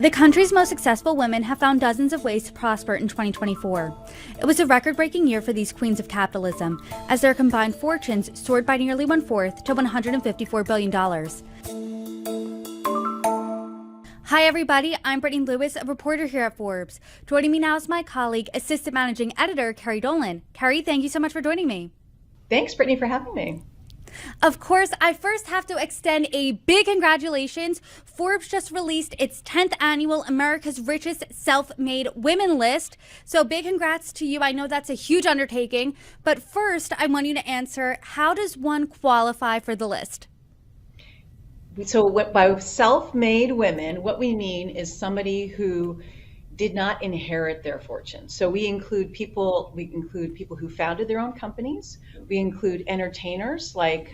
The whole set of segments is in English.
The country's most successful women have found dozens of ways to prosper in 2024. It was a record-breaking year for these queens of capitalism, as their combined fortunes soared by nearly one-fourth to $154 billion. Hi everybody, I'm Brittany Lewis, a reporter here at Forbes. Joining me now is my colleague, Assistant Managing Editor, Carrie Dolan. Carrie, thank you so much for joining me. Thanks, Brittany, for having me. Of course, I first have to extend a big congratulations. Forbes just released its 10th annual America's Richest Self-Made Women list. So big congrats to you. I know that's a huge undertaking. But first, I want you to answer, how does one qualify for the list? So by self-made women, what we mean is somebody who did not inherit their fortune. So we include people who founded their own companies. We include entertainers like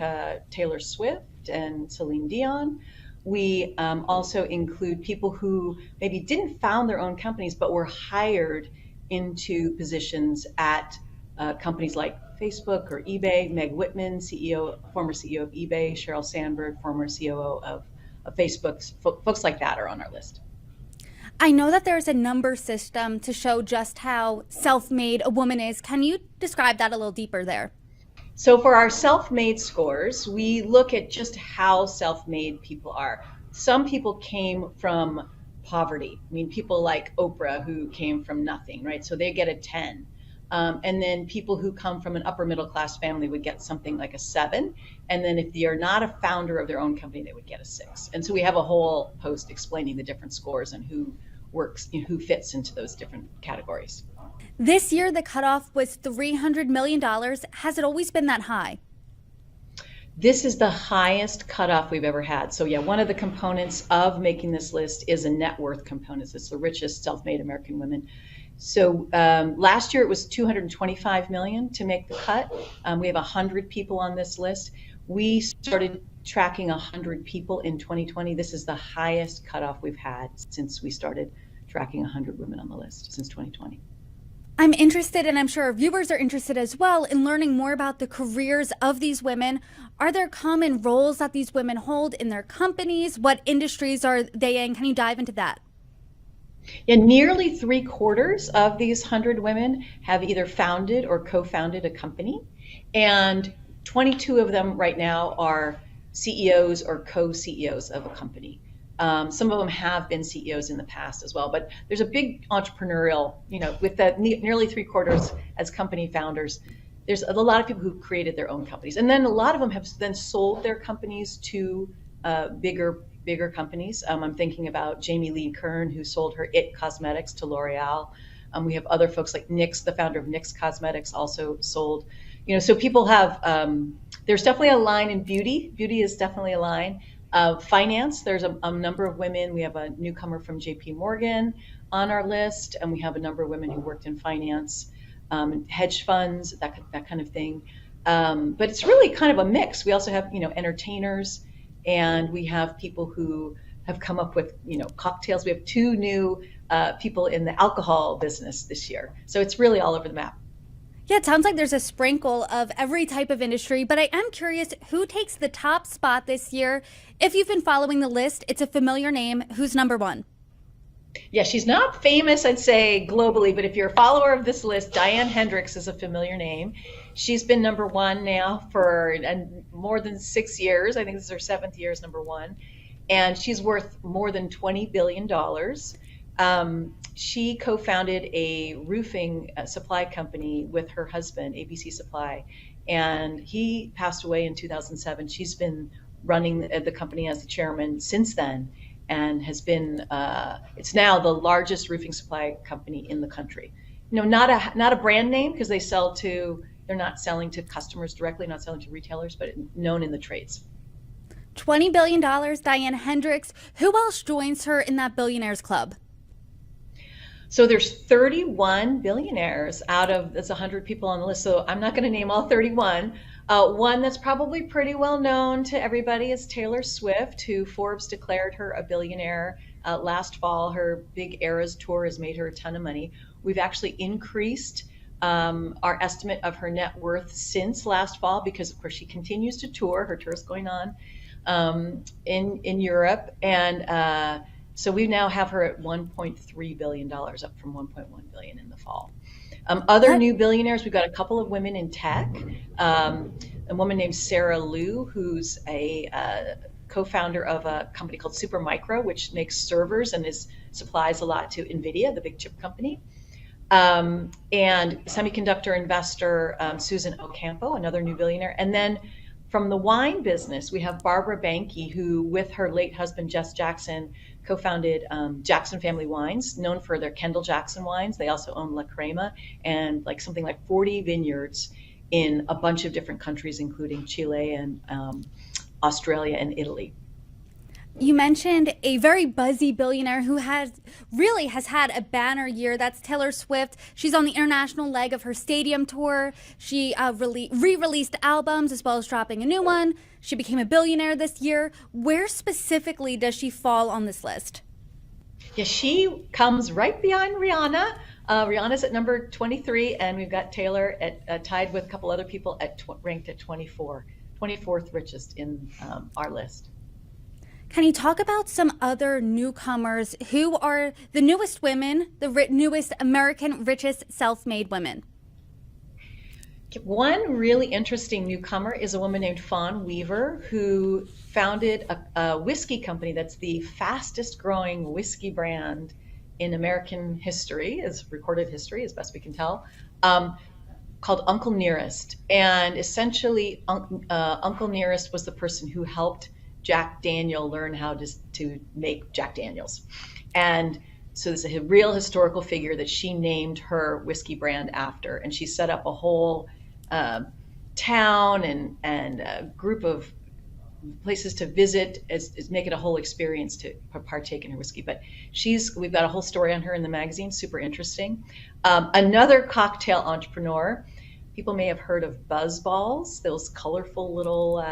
Taylor Swift and Celine Dion. We also include people who maybe didn't found their own companies, but were hired into positions at companies like Facebook or eBay. Meg Whitman, former CEO of eBay, Sheryl Sandberg, former COO of Facebook. Folks like that are on our list. I know that there's a number system to show just how self-made a woman is. Can you describe that a little deeper there? So for our self-made scores, we look at just how self-made people are. Some people came from poverty. I mean, people like Oprah who came from nothing, right? So they get a 10. And then people who come from an upper middle class family would get something like a 7. And then if they are not a founder of their own company, they would get a 6. And so we have a whole post explaining the different scores and who works, who fits into those different categories. This year, the cutoff was $300 million. Has it always been that high? This is the highest cutoff we've ever had. So yeah, one of the components of making this list is a net worth component. It's the richest self-made American women. So last year it was 225 million to make the cut. We have 100 people on this list. We started tracking 100 people in 2020. This is the highest cutoff we've had since we started tracking 100 women on the list since 2020. I'm interested, and I'm sure our viewers are interested as well, in learning more about the careers of these women. Are there common roles that these women hold in their companies? What industries are they in? Can you dive into that? Yeah, nearly 3/4 of these 100 women have either founded or co-founded a company, and 22 of them right now are CEOs or co-CEOs of a company. Some of them have been CEOs in the past as well, but there's a big entrepreneurial, with the nearly 3/4 as company founders. There's a lot of people who created their own companies, and then a lot of them have then sold their companies to bigger companies. I'm thinking about Jamie Lee Kern, who sold her IT Cosmetics to L'Oreal. We have other folks like NYX, the founder of NYX Cosmetics, also sold. So people have. There's definitely a line in beauty. Beauty is definitely a line. Finance, there's a number of women. We have a newcomer from JP Morgan on our list, and we have a number of women who worked in finance, hedge funds, that kind of thing. But it's really kind of a mix. We also have, entertainers, and we have people who have come up with, cocktails. We have 2 new people in the alcohol business this year. So it's really all over the map. Yeah, it sounds like there's a sprinkle of every type of industry, but I am curious who takes the top spot this year. If you've been following the list, it's a familiar name. Who's number 1? Yeah, she's not famous, I'd say, globally, but if you're a follower of this list, Diane Hendricks is a familiar name. She's been number 1 now for more than 6 years. I think this is her 7th year as number 1. And she's worth more than $20 billion. She co-founded a roofing supply company with her husband, ABC Supply, and he passed away in 2007. She's been running the company as the chairman since then, and has been, it's now the largest roofing supply company in the country. Not a brand name, because they're not selling to customers directly, not selling to retailers, but known in the trades. $20 billion, Diane Hendricks. Who else joins her in that billionaires club? So there's 31 billionaires out of, there's 100 people on the list. So I'm not going to name all 31. One that's probably pretty well known to everybody is Taylor Swift, who Forbes declared her a billionaire last fall. Her big Eras tour has made her a ton of money. We've actually increased our estimate of her net worth since last fall, because of course she continues to tour. Her tour is going on in Europe, and So we now have her at $1.3 billion, up from $1.1 billion in the fall. Other That new billionaires, we've got a couple of women in tech. A woman named Sarah Liu, who's a co-founder of a company called Supermicro, which makes servers and supplies a lot to NVIDIA, the big chip company. And semiconductor investor Susan Ocampo, another new billionaire. And then from the wine business, we have Barbara Banke, who with her late husband, Jess Jackson, co-founded Jackson Family Wines, known for their Kendall Jackson wines. They also own La Crema and something like 40 vineyards in a bunch of different countries, including Chile and Australia and Italy. You mentioned a very buzzy billionaire who has had a banner year. That's Taylor Swift. She's on the international leg of her stadium tour. She re-released albums as well as dropping a new one. She became a billionaire this year. Where specifically does she fall on this list? Yeah, she comes right behind Rihanna. Rihanna's at number 23, and we've got Taylor at tied with a couple other people ranked at 24th richest in our list. Can you talk about some other newcomers who are the newest women, the newest American richest self-made women? One really interesting newcomer is a woman named Fawn Weaver, who founded a whiskey company that's the fastest growing whiskey brand in American history, as recorded history, as best we can tell, called Uncle Nearest. And essentially, Uncle Nearest was the person who helped Jack Daniel learn how to make Jack Daniels. And so there's a real historical figure that she named her whiskey brand after. And she set up a whole town and a group of places to visit, is make it a whole experience to partake in her whiskey. But we've got a whole story on her in the magazine, super interesting. Another cocktail entrepreneur, people may have heard of buzz balls, those colorful little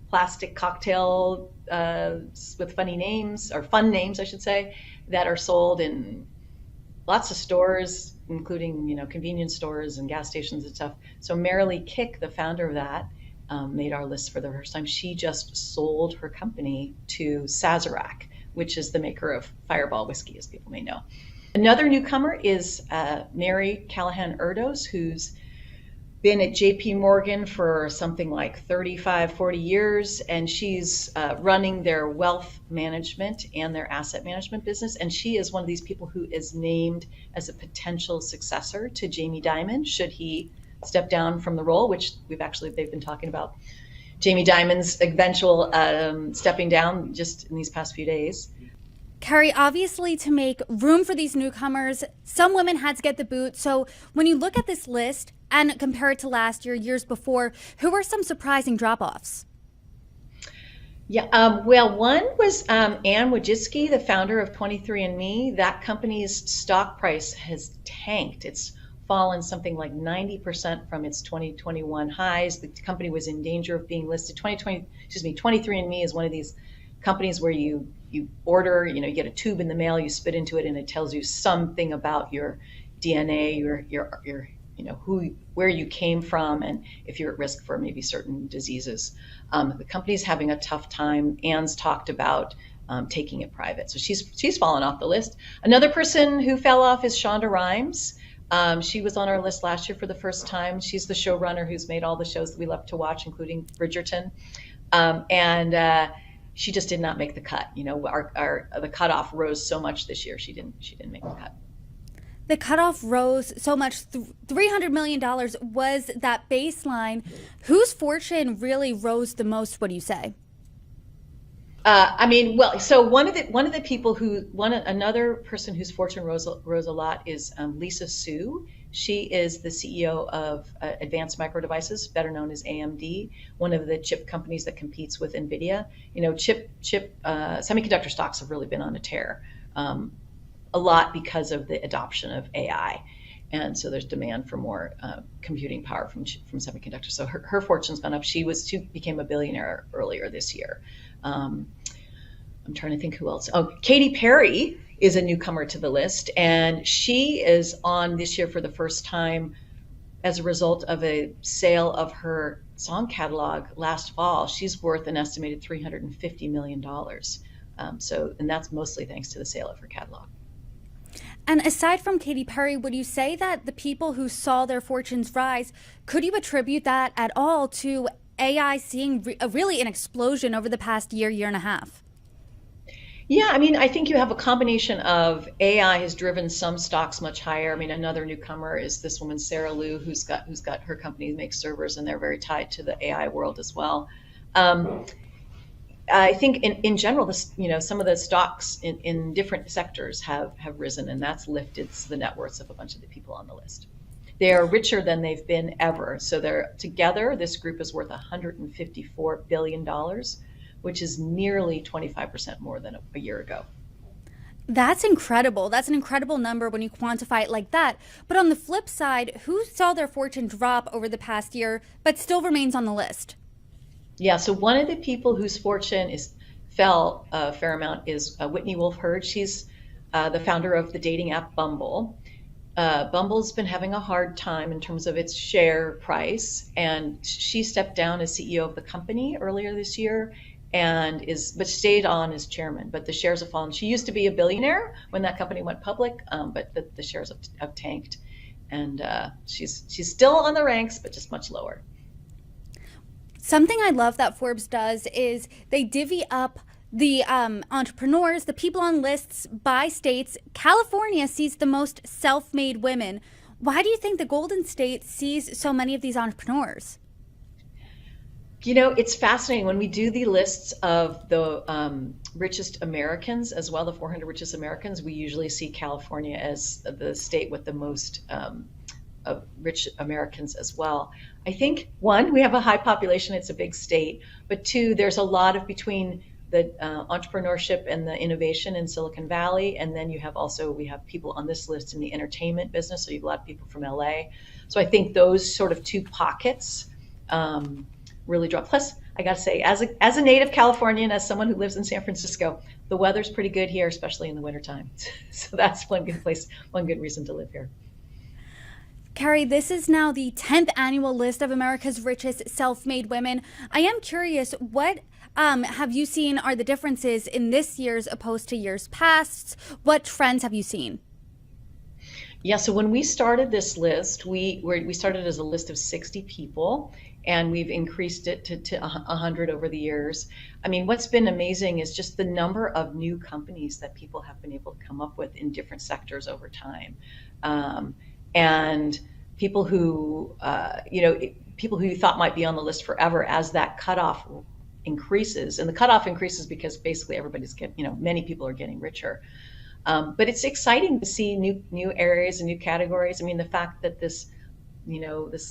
plastic cocktail with funny names, or fun names, I should say, that are sold in lots of stores, including convenience stores and gas stations and stuff. So Marilee Kick, the founder of that, made our list for the first time. She just sold her company to Sazerac, which is the maker of Fireball whiskey, as people may know. Another newcomer is Mary Callahan Erdos, who's been at JP Morgan for something like 35, 40 years, and she's running their wealth management and their asset management business. And she is one of these people who is named as a potential successor to Jamie Dimon, should he step down from the role, which they've been talking about Jamie Dimon's eventual stepping down just in these past few days. Carrie, obviously to make room for these newcomers, some women had to get the boot. So when you look at this list and compare it to last year, years before, who are some surprising drop-offs? Yeah, well, one was Ann Wojcicki, the founder of 23andMe. That company's stock price has tanked. It's fallen something like 90% from its 2021 highs. The company was in danger of being listed. 23andMe is one of these companies where you order, you get a tube in the mail, you spit into it, and it tells you something about your DNA, your where you came from, and if you're at risk for maybe certain diseases. The company's having a tough time. Ann's talked about taking it private, so she's fallen off the list. Another person who fell off is Shonda Rhimes. She was on our list last year for the first time. She's the showrunner who's made all the shows that we love to watch, including Bridgerton, and she just did not make the cut. The cutoff rose so much this year. She didn't make the cut. The cutoff rose so much. $300 million was that baseline. Whose fortune really rose the most, what do you say? So one of the people another person whose fortune rose a lot is Lisa Su. She is the CEO of Advanced Micro Devices, better known as AMD, one of the chip companies that competes with NVIDIA. Semiconductor stocks have really been on a tear, a lot because of the adoption of AI. And so there's demand for more computing power from semiconductors. So her fortune's gone up. She became a billionaire earlier this year. I'm trying to think who else. Oh, Katy Perry is a newcomer to the list, and she is on this year for the first time as a result of a sale of her song catalog last fall. She's worth an estimated $350 million. And that's mostly thanks to the sale of her catalog. And aside from Katy Perry, would you say that the people who saw their fortunes rise, could you attribute that at all to AI seeing really an explosion over the past year and a half? Yeah, I mean, I think you have a combination of AI has driven some stocks much higher. I mean, another newcomer is this woman Sarah Liu, who's got her company makes servers, and they're very tied to the AI world as well. Um, I think in general, some of the stocks in different sectors have risen, and that's lifted the net worths of a bunch of the people on the list. They are richer than they've been ever. So they're together. This group is worth $154 billion, which is nearly 25% more than a year ago. That's incredible. That's an incredible number when you quantify it like that. But on the flip side, who saw their fortune drop over the past year but still remains on the list? Yeah, so one of the people whose fortune is fell a fair amount is Whitney Wolfe Herd. She's the founder of the dating app Bumble. Bumble's been having a hard time in terms of its share price, and she stepped down as CEO of the company earlier this year, but stayed on as chairman. But the shares have fallen. She used to be a billionaire when that company went public, but the shares have tanked, and she's still on the ranks, but just much lower. Something I love that Forbes does is they divvy up the entrepreneurs, the people on lists by states. California sees the most self-made women. Why do you think the Golden State sees so many of these entrepreneurs? It's fascinating when we do the lists of the richest Americans as well, the 400 richest Americans. We usually see California as the state with the most of rich Americans as well. I think, one, we have a high population, it's a big state, but two, there's a lot of between the entrepreneurship and the innovation in Silicon Valley, and then we have people on this list in the entertainment business, so you have a lot of people from LA. So I think those sort of two pockets really draw. Plus, I gotta say, as a native Californian, as someone who lives in San Francisco, the weather's pretty good here, especially in the wintertime. So that's one good reason to live here. Carrie, this is now the 10th annual list of America's richest self-made women. I am curious, what have you seen are the differences in this year's opposed to years past? What trends have you seen? Yeah, so when we started this list, we started as a list of 60 people, and we've increased it to 100 over the years. I mean, what's been amazing is just the number of new companies that people have been able to come up with in different sectors over time. And people who you thought might be on the list forever, as that cutoff increases, and the cutoff increases because basically many people are getting richer. But it's exciting to see new areas and new categories. I mean, the fact that this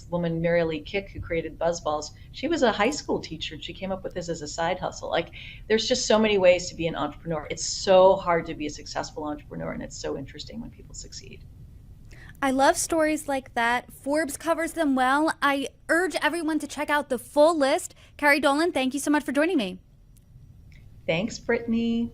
woman, Mary Lee Kick, who created BuzzBalls, she was a high school teacher, and she came up with this as a side hustle. Like, there's just so many ways to be an entrepreneur. It's so hard to be a successful entrepreneur, and it's so interesting when people succeed. I love stories like that. Forbes covers them well. I urge everyone to check out the full list. Carrie Dolan, thank you so much for joining me. Thanks, Brittany.